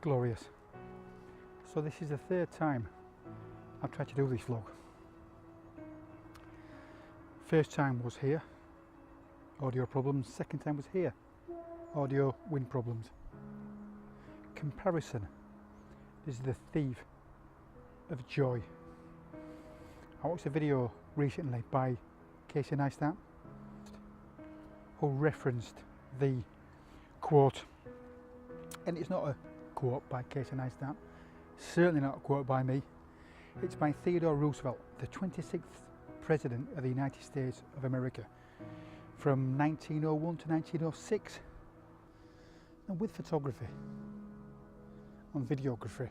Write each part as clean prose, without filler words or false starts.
glorious. So this is the third time I've tried to do this vlog. First time was here, audio problems. Second time was here, audio wind problems. Comparison is the thief of joy. I watched a video recently by Casey Neistat who referenced the quote, and it's not a quote by Casey Neistat, certainly not a quote by me. It's by Theodore Roosevelt, the 26th President of the United States of America, from 1901 to 1906. And with photography and videography,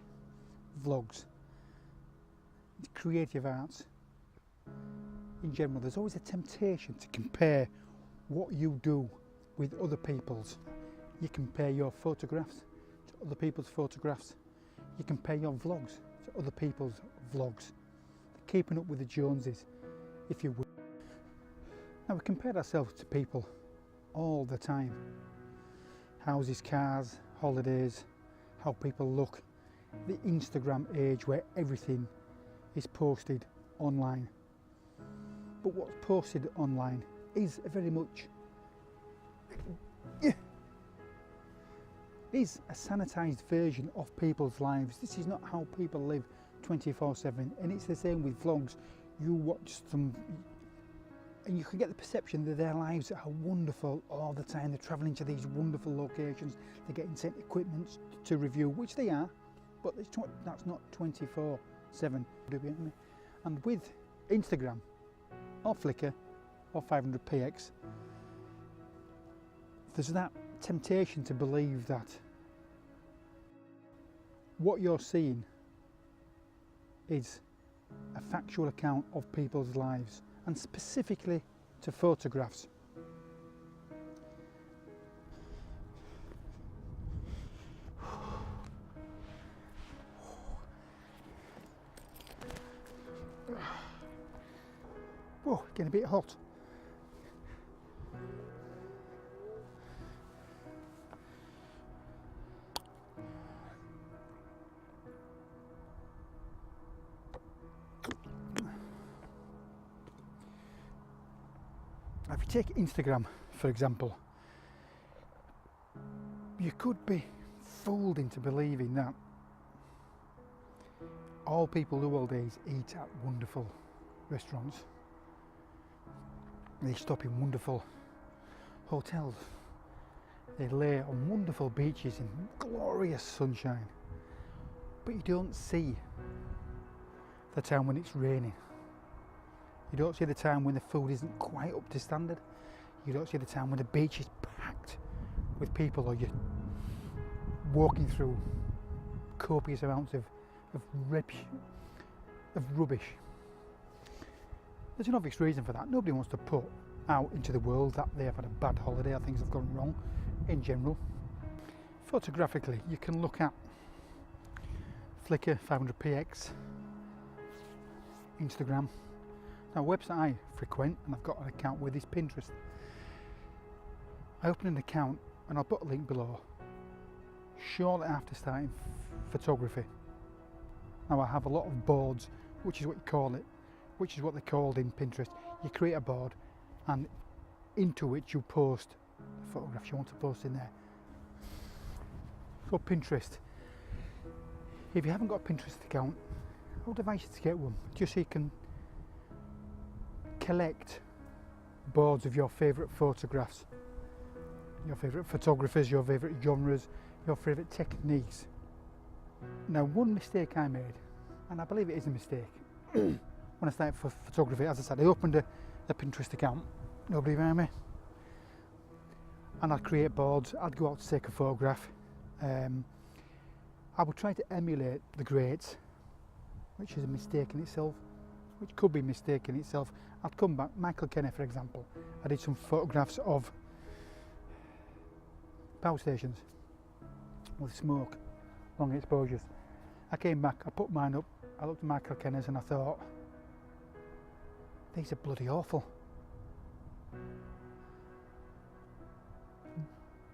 vlogs, creative arts in general, there's always a temptation to compare what you do with other people's. You compare your photographs to other people's photographs. You compare your vlogs to other people's vlogs. Keeping up with the Joneses, if you will. Now, we compare ourselves to people all the time. Houses, cars, holidays, how people look. The Instagram age where everything is posted online. But what's posted online is very much is a sanitized version of people's lives. This is not how people live 24/7, and it's the same with vlogs. You watch them and you can get the perception that their lives are wonderful all the time. They're travelling to these wonderful locations, they're getting sent equipment to review, which they are, but that's not 24/7. And with Instagram or Flickr or 500px, there's that temptation to believe that what you're seeing is a factual account of people's lives, and specifically to photographs. Whoa, getting a bit hot. If you take Instagram, for example, you could be fooled into believing that all people do all day is eat at wonderful restaurants. They stop in wonderful hotels. They lay on wonderful beaches in glorious sunshine. But you don't see the time when it's raining. You don't see the time when the food isn't quite up to standard. You don't see the time when the beach is packed with people, or you're walking through copious amounts of rubbish. There's an obvious reason for that. Nobody wants to put out into the world that they have had a bad holiday or things have gone wrong in general. Photographically, you can look at Flickr, 500px, Instagram. Now, a website I frequent and I've got an account with is Pinterest. I opened an account and I'll put a link below shortly after starting photography. Now, I have a lot of boards, which is what you call it, which is what they're called in Pinterest. You create a board and into which you post the photographs you want to post in there. So Pinterest, if you haven't got a Pinterest account, I would advise you to get one, just so you can collect boards of your favourite photographs, your favourite photographers, your favourite genres, your favourite techniques. Now, one mistake I made, and I believe it is a mistake, when I started photography, as I said, I opened a Pinterest account, nobody around me, and I'd create boards. I'd go out to take a photograph. I would try to emulate the greats, which is a mistake in itself, which could be a mistake in itself. I'd come back, Michael Kenny for example, I did some photographs of power stations with smoke, long exposures. I came back, I put mine up, I looked at Michael Kenny's and I thought, these are bloody awful.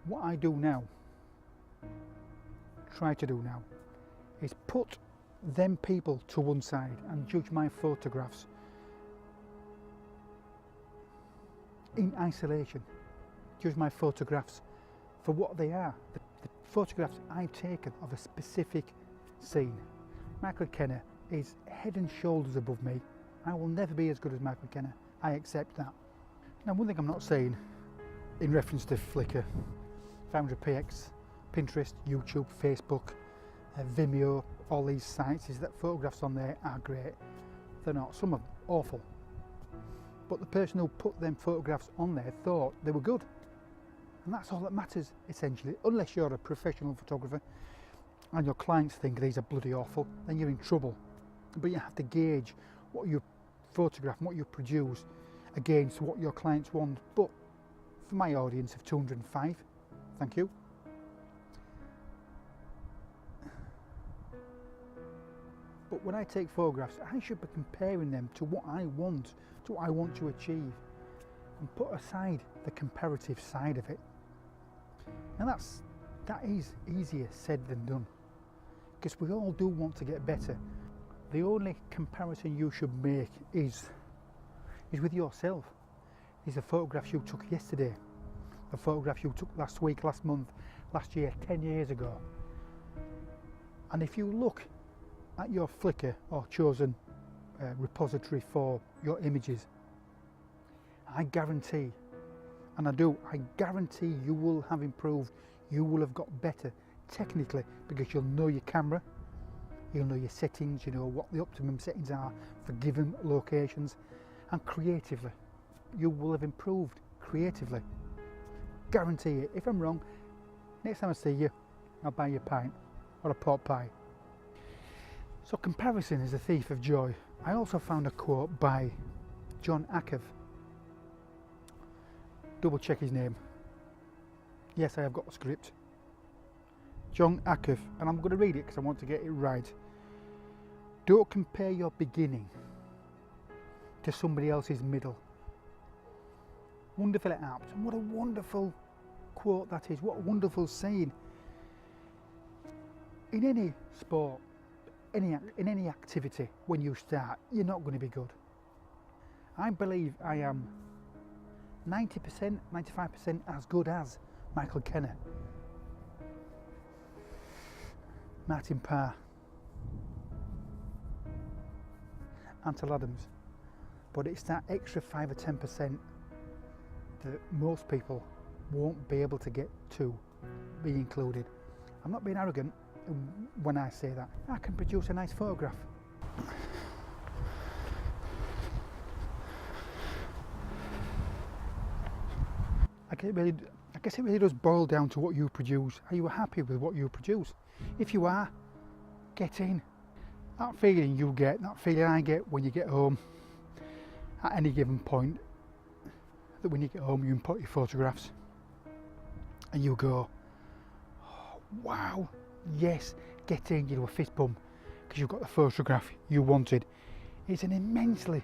What I do now try to do now is put them people to one side and judge my photographs in isolation. Judge my photographs for what they are, the photographs I've taken of a specific scene. Michael Kenner is head and shoulders above me. I will never be as good as Michael Kenner. I accept that. Now, one thing I'm not saying in reference to Flickr, 500px, Pinterest, YouTube, Facebook, Vimeo, all these sites, is that photographs on there are great. They're not. Some are awful. But the person who put them photographs on there thought they were good. And that's all that matters, essentially. Unless you're a professional photographer and your clients think these are bloody awful, then you're in trouble. But you have to gauge what you photograph and what you produce against what your clients want. But for my audience of 205, thank you. But when I take photographs, I should be comparing them to what I want, to what I want to achieve, and put aside the comparative side of it. And that is easier said than done, because we all do want to get better. The only comparison you should make is with yourself. Is the photographs you took yesterday, the photographs you took last week, last month, last year, 10 years ago. And if you look at your Flickr or chosen repository for your images, I guarantee, and I guarantee you will have improved, you will have got better technically, because you'll know your camera, you'll know your settings, you know what the optimum settings are for given locations, and creatively, you will have improved creatively. Guarantee it. If I'm wrong, next time I see you, I'll buy you a pint or a pot pie. So comparison is a thief of joy. I also found a quote by John Acuff. Double check his name. Yes, I have got the script. John Acuff, and I'm going to read it because I want to get it right. Don't compare your beginning to somebody else's middle. Wonderful apt, and what a wonderful quote that is. What a wonderful saying. In any sport, in any activity, when you start, you're not going to be good. I believe I am 90%, 95% as good as Michael Kenner, Martin Parr, Ansel Adams, but it's that extra 5 or 10% that most people won't be able to get to be included. I'm not being arrogant when I say that. I can produce a nice photograph. I guess it really does boil down to what you produce. Are you happy with what you produce? If you are, get in. That feeling you get, that feeling I get when you get home at any given point, that when you get home you input your photographs and you go, oh, wow, yes, get in, you do a fist bump because you've got the photograph you wanted. It's an immensely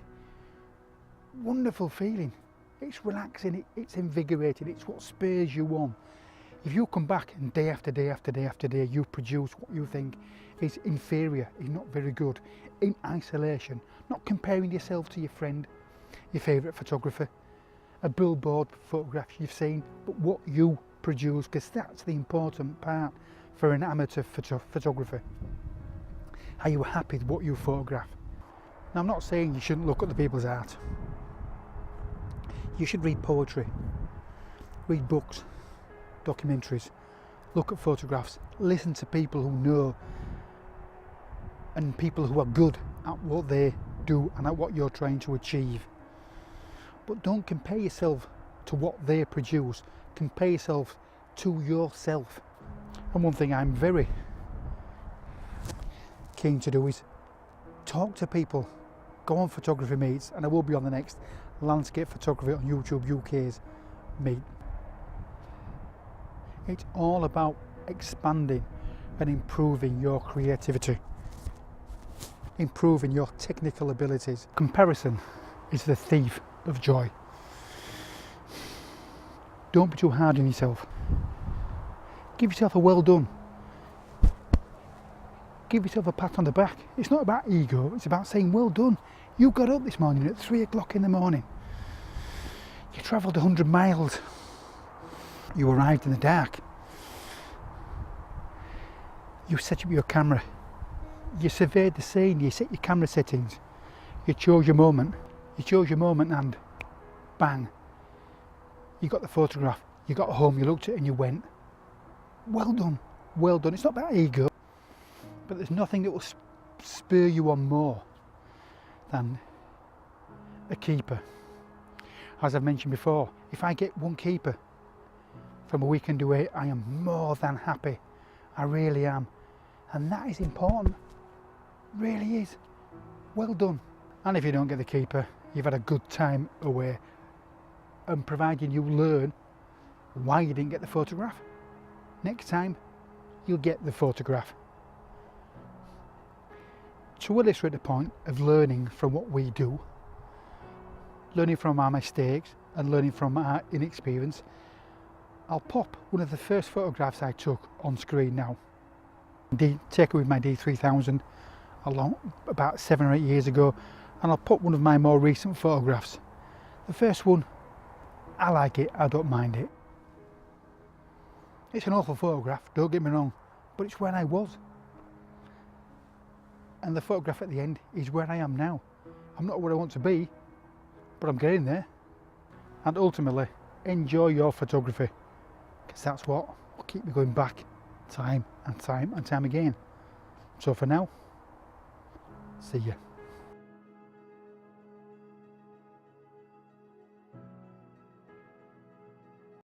wonderful feeling. It's relaxing, it's invigorating, it's what spurs you on. If you come back and day after day after day after day you produce what you think is inferior, is not very good, in isolation, not comparing yourself to your friend, your favourite photographer, a billboard photograph you've seen, but what you produce, because that's the important part for an amateur photographer. Are you happy with what you photograph? Now, I'm not saying you shouldn't look at the people's art. You should read poetry, read books, documentaries, look at photographs, listen to people who know and people who are good at what they do and at what you're trying to achieve. But don't compare yourself to what they produce, compare yourself to yourself. And one thing I'm very keen to do is talk to people, go on photography meets, and I will be on the next Landscape Photography on YouTube UK's meet. It's all about expanding and improving your creativity, improving your technical abilities. Comparison is the thief of joy. Don't be too hard on yourself. Give yourself a well done. give yourself a pat on the back. It's not about ego, it's about saying well done. You got up this morning at 3 o'clock in the morning. You travelled 100 miles. You arrived in the dark. You set up your camera. You surveyed the scene, you set your camera settings. You chose your moment. You chose your moment and bang. You got the photograph. You got home, you looked at it and you went, well done, well done. It's not about ego, but there's nothing that will spur you on more than a keeper. As I've mentioned before, if I get one keeper from a weekend away, I am more than happy. I really am. And that is important. Really is. Well done. And if you don't get the keeper, you've had a good time away. And providing you learn why you didn't get the photograph, next time you'll get the photograph. To illustrate the point of learning from what we do, learning from our mistakes and learning from our inexperience, I'll pop one of the first photographs I took on screen now. Taken with my D3000 about 7 or 8 years ago, and I'll put one of my more recent photographs. The first one, I like it, I don't mind it. It's an awful photograph, don't get me wrong, but it's where I was. And the photograph at the end is where I am now. I'm not where I want to be, but I'm getting there. And ultimately, enjoy your photography, because that's what will keep me going back time and time and time again. So for now, see ya.